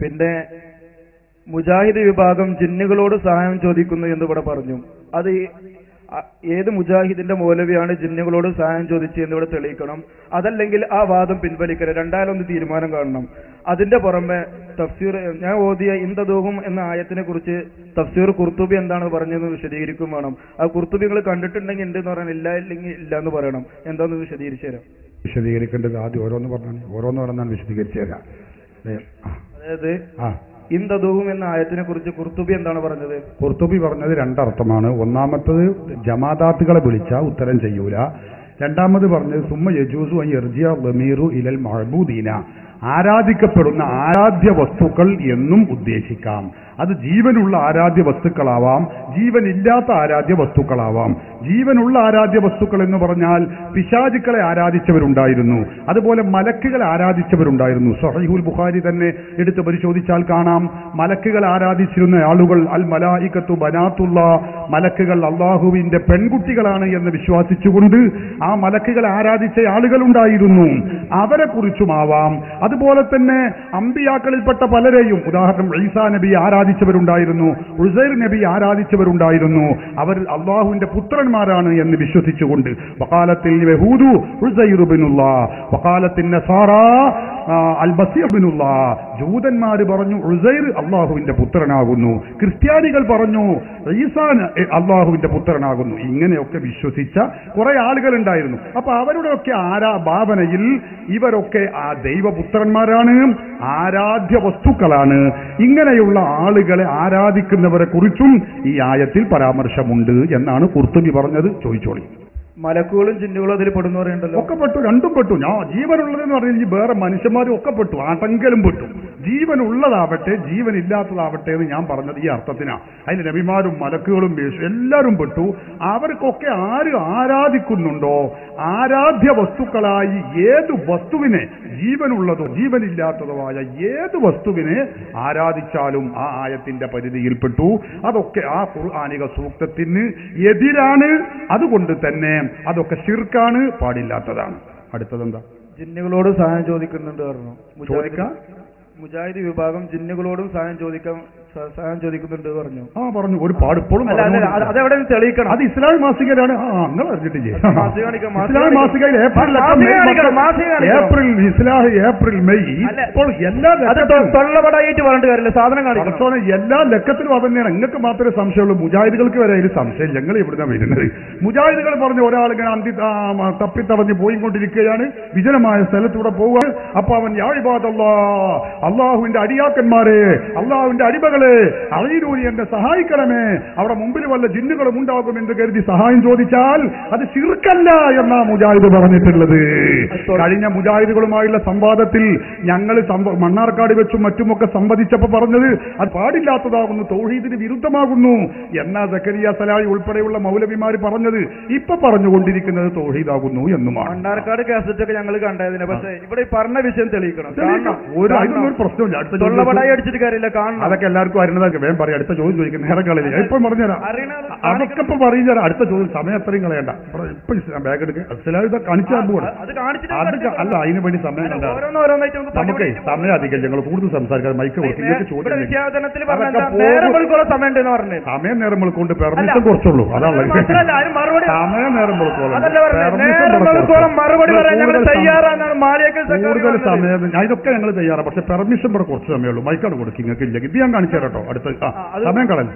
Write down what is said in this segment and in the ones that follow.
പിന്നെ മുജാഹിദ് വിഭാഗം ജിന്നുകളോട് സഹായം ചോദിക്കുന്നു എന്ന് ഇവിടെ പറഞ്ഞു. അത് ഏത് മുജാഹിദിന്റെ മൗലവിയാണ് ജിന്നുകളോട് സഹായം ചോദിച്ചു എന്നിവിടെ തെളിയിക്കണം. അതല്ലെങ്കിൽ ആ വാദം പിൻവലിക്കരുത്. രണ്ടായാലൊന്ന് തീരുമാനം കാണണം. അതിന്റെ പുറമെ തഫ്സീർ ഞാൻ ഓതിയ ഇന്ദദൂഹും എന്ന ആയത്തിനെ കുറിച്ച് തഫ്സീർ ഖുർത്തുബി എന്താണ് പറഞ്ഞതെന്ന് വിശദീകരിക്കും വേണം. ആ ഖുർത്തുബി നിങ്ങൾ കണ്ടിട്ടുണ്ടെങ്കിൽ ഉണ്ട് എന്ന് പറയാൻ, ഇല്ല ഇല്ലെങ്കിൽ ഇല്ല എന്ന് പറയണം. എന്താണെന്ന് വിശദീകരിച്ചു തരാം. വിശദീകരിക്കേണ്ടത് ആദ്യം ഓരോന്ന് പറഞ്ഞാൽ വിശദീകരിച്ചു തരാം. അതായത് ഇന്ദദൂഹും എന്ന ആയത്തിനെ കുറിച്ച് ഖുർത്തുബി എന്താണ് പറഞ്ഞത്? ഖുർത്തുബി പറഞ്ഞത് രണ്ടർത്ഥമാണ്. ഒന്നാമത്തത് ജമാദാത്തുകളെ വിളിച്ചാൽ ഉത്തരം ചെയ്യൂല. രണ്ടാമത് പറഞ്ഞത് സുമ്മ യജൂസു അൻ യർജിഅ ദമീറു ഇലൽ മഅബൂദീന, ആരാധിക്കപ്പെടുന്ന ആരാധ്യ വസ്തുക്കൾ എന്നും ഉദ്ദേശിക്കാം. അത് ജീവനുള്ള ആരാധ്യ വസ്തുക്കളാവാം, ജീവനില്ലാത്ത ആരാധ്യ വസ്തുക്കളാവാം. ജീവനുള്ള ആരാധ്യ വസ്തുക്കൾ എന്ന് പറഞ്ഞാൽ പിശാചുക്കളെ ആരാധിച്ചവരുണ്ടായിരുന്നു, അതുപോലെ മലക്കുകളെ ആരാധിച്ചവരുണ്ടായിരുന്നു. സഹീഹുൽ ബുഖാരി തന്നെ എടുത്ത് പരിശോധിച്ചാൽ കാണാം, മലക്കുകൾ ആരാധിച്ചിരുന്ന ആളുകൾ അൽ മലായികത്തു ബനാത്തുള്ള, മലക്കുകൾ അള്ളാഹുവിന്റെ പെൺകുട്ടികളാണ് എന്ന് വിശ്വസിച്ചുകൊണ്ട് ആ മലക്കുകളെ ആരാധിച്ച ആളുകളുണ്ടായിരുന്നു. അവരെ കുറിച്ചുമാവാം. അതുപോലെ തന്നെ അമ്പിയാക്കളിൽപ്പെട്ട പലരെയും, ഉദാഹരണം ഈസാ നബി ആരാധിച്ചവരുണ്ടായിരുന്നു, ഉസൈർ നബി ആരാധിച്ചവരുണ്ടായിരുന്നു. അവർ അള്ളാഹുവിന്റെ പുത്രന്മാരാണ് എന്ന് വിശ്വസിച്ചുകൊണ്ട് വഖാലത്തിൽ യഹൂദു ഉസൈർ ഇബ്നുല്ലാഹ് വഖാലത്തിൻ നസാറാ അൽ മസീഹ് ഇബ്നുല്ലാഹ്, ജൂതന്മാർ പറഞ്ഞു ഉസൈർ അള്ളാഹുവിന്റെ പുത്രനാകുന്നു, ക്രിസ്ത്യാനികൾ പറഞ്ഞു ഈസാ അള്ളാഹുവിന്റെ പുത്രനാകുന്നു. ഇങ്ങനെയൊക്കെ വിശ്വസിച്ച കുറെ ആളുകൾ ഉണ്ടായിരുന്നു. അപ്പൊ അവരുടെയൊക്കെ ഭാവനയിൽ ഇവരൊക്കെ ആ ദൈവപുത്രന്മാരാണ്, ആരാധ്യ വസ്തുക്കളാണ്. ഇങ്ങനെയുള്ള ആളുകളെ ആരാധിക്കുന്നവരെ കുറിച്ചും ഈ ആയത്തിൽ പരാമർശമുണ്ട് എന്നാണ് ഖുർത്തുബി പറഞ്ഞത്. ചോദിച്ചോളി. മലക്കുകളും ജിന്നുകളും അതിൽ പെടുന്നവരുണ്ടല്ലോ. ഒക്കെ പെട്ടു, രണ്ടും പെട്ടു. ഞാൻ ജീവനുള്ളതെന്ന് പറഞ്ഞാൽ ഈ വേറെ മനുഷ്യന്മാരും ഒക്കെ പെട്ടു, ആട്ടെങ്കിലും പെട്ടു. ജീവനുള്ളതാവട്ടെ ജീവനില്ലാത്തതാവട്ടെ എന്ന് ഞാൻ പറഞ്ഞത് ഈ അർത്ഥത്തിനാണ്. അതിന് നബിമാരും മലക്കുകളും എല്ലാവരും പെട്ടു. അവർക്കൊക്കെ ആര് ആരാധിക്കുന്നുണ്ടോ, ആരാധ്യ വസ്തുക്കളായി ഏത് വസ്തുവിനെ, ജീവനുള്ളതോ ജീവനില്ലാത്തതോ ആയ ഏത് വസ്തുവിനെ ആരാധിച്ചാലും ആ ആയത്തിന്റെ പരിധിയിൽപ്പെട്ടു. അതൊക്കെ ആ ഖുർആനിക സൂക്തത്തിന് എതിരാണ്. അതുകൊണ്ട് തന്നെ അതൊക്കെ ശിർക്കാണ്, പാടില്ലാത്തതാണ്. അടുത്തതെന്താ? ജിന്നുകളോട് സഹായം ചോദിക്കുന്നുണ്ട് പറഞ്ഞു. ചോദിക്കാം. മുജാഹിദ് വിഭാഗം ജിന്നുകളോടും സഹായം ചോദിക്കുന്നുണ്ട് പറഞ്ഞു. പറഞ്ഞു. ഒരുപാട് ഇപ്പോഴും അതെവിടെ തെളിയിക്കണം. അത് ഇസ്ലാമിക് മാസികയിലാണ്. നിങ്ങൾ അറിഞ്ഞിട്ടില്ലേ? ഇസ്ലാമിക് മാസികയിൽ ഏപ്രിൽ മെയ് ഇപ്പോൾ എല്ലാ തൊള്ളപടായിട്ട് പറഞ്ഞിട്ട് കാര്യമില്ല, സാധനം കാണിക്കണം. എല്ലാ ലക്കത്തിലും അതന്നെയാണ്. നിങ്ങൾക്ക് മാത്രമേ സംശയമുള്ളൂ, മുജാഹിദുകൾക്ക് വരെ അതിൽ സംശയം. ഞങ്ങൾ ഇവിടുന്ന് വരുന്നത് മുജാഹിദുകൾ പറഞ്ഞു ഒരാളിങ്ങനെ തപ്പിത്തവഞ്ഞ് പോയിക്കൊണ്ടിരിക്കുകയാണ്, വിജനമായ സ്ഥലത്തൂടെ പോവുക. അപ്പൊ അവൻ യാ ഇബാദല്ലാഹ്, അള്ളാഹുവിന്റെ അടിയാക്കന്മാരെ, അള്ളാഹുവിന്റെ അടിമകളെ, അഴീരൂരി എന്നെ സഹായിക്കണമേ, അവിടെ മുമ്പിൽ വല്ല ജിന്നുകളും ഉണ്ടാകും എന്ന് കരുതി സഹായം ചോദിച്ചാൽ അത് ശിർക്കല്ല എന്നാ മുജാഹിദ് പറഞ്ഞിട്ടുള്ളത്. കഴിഞ്ഞ മുജാഹിദുകളുമായുള്ള സംവാദത്തിൽ ഞങ്ങൾ മണ്ണാർക്കാട് വെച്ചും മറ്റുമൊക്കെ സംവദിച്ചപ്പോൾ പറഞ്ഞത് അത് പാടില്ലാത്തതാകുന്നു, തൗഹീദിന് വിരുദ്ധമാകുന്നു എന്നാ സക്കരിയ സലാഹി ഉൾപ്പെടെയുള്ള മൗലവിമാർ പറഞ്ഞത്. ഇപ്പൊ പറഞ്ഞുകൊണ്ടിരിക്കുന്നത് തൗഹീദാകുന്നു എന്നുമാണ്. മണ്ണാർക്കാട് കാസറ്റൊക്കെ ഞങ്ങൾ കണ്ടതിന്. പക്ഷേ ഇവിടെ പറഞ്ഞ വിഷയം തെളിയിക്കണം. ഒരു പ്രശ്നമില്ല. അടിച്ചിട്ട് കാര്യമില്ല, കാണണം. അതൊക്കെ എല്ലാവർക്കും അറിയുന്നതൊക്കെ വേഗം പറയാം. അടുത്ത ചോദ്യം ചോദിക്കുന്നത് നേരെ കളയില്ല. ഇപ്പം പറഞ്ഞുതരാം, അതൊക്കെ ഇപ്പൊ പറയുന്നതരാം. അടുത്ത ചോദ്യം സമയം അത്രയും കളയണ്ട. ഇപ്പൊ ബാഗ് എടുക്കുക കാണിച്ചാൽ പോകണം. അല്ല, അതിനു വേണ്ടി സമയം കണ്ട നമുക്ക് സമയം അധികം. ഞങ്ങൾ കൂടുതൽ സംസാരിക്കാതെ മൈക്ക് കൊടുക്കും. സമയം നേരം കൊണ്ട് പെർമിഷൻ കുറച്ചുള്ളൂ. അതാണ് സമയം നേരം കൂടുതൽ സമയം. ഇതൊക്കെ ഞങ്ങൾ തയ്യാറാണ്. പക്ഷെ പെർമിഷൻ ഇവിടെ കുറച്ച് സമയമുള്ളൂ. മൈക്കാണ് കൊടുക്കും. നിങ്ങൾക്ക് ഇല്ലെങ്കിൽ ഇത് ഞാൻ കാണിച്ചു തരാട്ടോ. അടുത്ത സമയം കളഞ്ഞു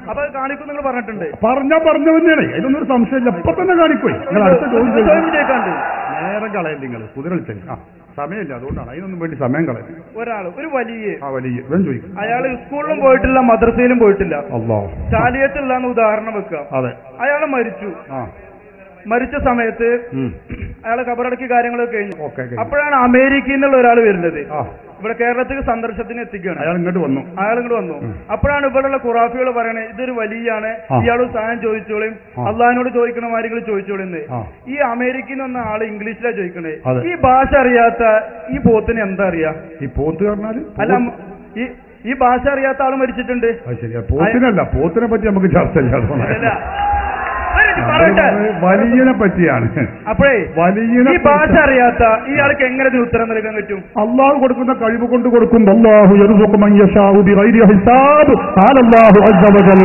പറഞ്ഞാൽ പറഞ്ഞു തന്നെയാണ്. ഇതൊന്നും സംശയമില്ല. ഇപ്പൊ തന്നെ കാണിക്കോ. നിങ്ങൾ അടുത്ത ചോദ്യം നേരം കളയല്ല. നിങ്ങൾ കുതിരളിച്ചേ സമയമില്ല, അതുകൊണ്ടാണ്. അതിനൊന്നും വേണ്ടി സമയം കളയുന്നത്. ഒരു വലിയ ചോദിക്കും. അയാൾ സ്കൂളിലും പോയിട്ടില്ല, മദ്രസയിലും പോയിട്ടില്ല, ചാലിയത്തില്ല എന്ന് ഉദാഹരണം വെക്കുക. അതെ, അയാൾ മരിച്ചു. മരിച്ച സമയത്ത് അയാളെ കബറടക്കി കാര്യങ്ങളൊക്കെ കഴിഞ്ഞു. അപ്പോഴാണ് അമേരിക്കയിൽ നിന്നുള്ള ഒരാൾ വരുന്നത്. ഇവിടെ കേരളത്തിൽ സന്ദർശനത്തിന് എത്തിക്കുകയാണ്. അയാൾ ഇങ്ങോട്ട് വന്നു. അപ്പോഴാണ് ഇവിടെയുള്ള ഖുറാഫികൾ പറയണേ ഇതൊരു വലിയാണ്, ഇയാളോട് സഹായം ചോദിച്ചോളും, അള്ളാഹിനോട് ചോദിക്കണ മാതിരി ചോദിച്ചോളെന്ന്. ഈ അമേരിക്കയിൽ നിന്ന് വന്ന ആള് ഇംഗ്ലീഷിലാണ് ചോദിക്കണേ. ഈ ഭാഷ അറിയാത്ത ഈ പോത്തിന് എന്താ അറിയാ? ഈ പോത്ത് പറഞ്ഞാൽ അല്ല, ഈ ഭാഷ അറിയാത്ത ആള് മരിച്ചിട്ടുണ്ട്. പോത്തിനല്ല, പോത്തിനെ പറ്റി നമുക്ക് ചർച്ച ചെയ്യാം. പറയട്ടെ, വലിയനെ പറ്റിയാണ്. അപ്പോഴേ വലിയനെ ഈ ഭാഷ അറിയാത്ത ഇയാൾക്ക് എങ്ങനെ ഇതിന് ഉത്തരം നൽകാൻ പറ്റും? അള്ളാഹു കൊടുക്കുന്ന കഴിവ് കൊണ്ട് കൊടുക്കും. അല്ലാഹു യർസുഖു മൻ യശാഉ ബിഗൈരി ഹിസാബ് ഖാല അല്ലാഹു അസ്സ വജൽ.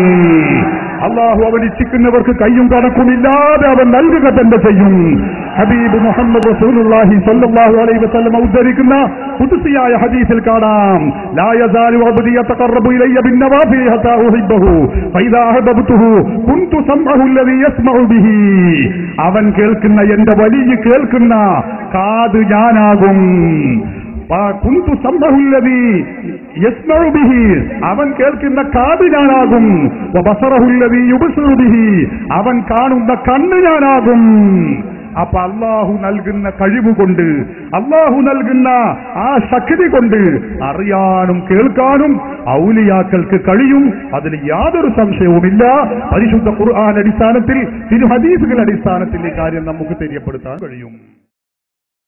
അള്ളാഹു അവൻ ഇച്ഛിക്കുന്നവർക്ക് കയ്യും കണക്കുമില്ലാതെ അവൻ നൽകുക തന്നെ ചെയ്യും. ഹബീബ് മുഹമ്മദ് റസൂലുള്ളാഹി സ്വല്ലല്ലാഹു അലൈഹി വസല്ലം ഉദ്ധരിക്കുന്ന ഖുദ്സിയായ ഹദീസിൽ കാണാം, ലാ യസാലു അബ്ദി യതഖറബു ഇലയ്യ ബിന്നവാഫിൽ ഹത്താ ഉഹിബ്ബഹു ഫൈദാ അഹബബ്തുഹു കുൻതു സമഅഹു അല്ലദീ യസ്മഉ ബിഹി. അവൻ കേൾക്കുന്ന, എന്റെ വലിയ കേൾക്കുന്ന കാത് ഞാനാകും. കുന്തു സമഅഹു അല്ലദീ യസ്മഉ ബിഹി, അവൻ കേൾക്കുന്ന കാത് ഞാനാകും. വബസറഹു അല്ലദീ യുബ്സിറു ബിഹി, അവൻ കാണുന്ന കണ്ണ് ഞാനാകും. അപ്പൊ അള്ളാഹു നൽകുന്ന കഴിവുകൊണ്ട്, അള്ളാഹു നൽകുന്ന ആ ശക്തി കൊണ്ട് അറിയാനും കേൾക്കാനും ഔലിയാക്കൾക്ക് കഴിയും. അതിൽ യാതൊരു സംശയവുമില്ല. പരിശുദ്ധ ഖുർആൻ അടിസ്ഥാനത്തിൽ, തിരു ഹദീസുകൾ അടിസ്ഥാനത്തിൽ ഈ കാര്യം നമുക്ക് തെര്യപ്പെടുത്താൻ കഴിയും.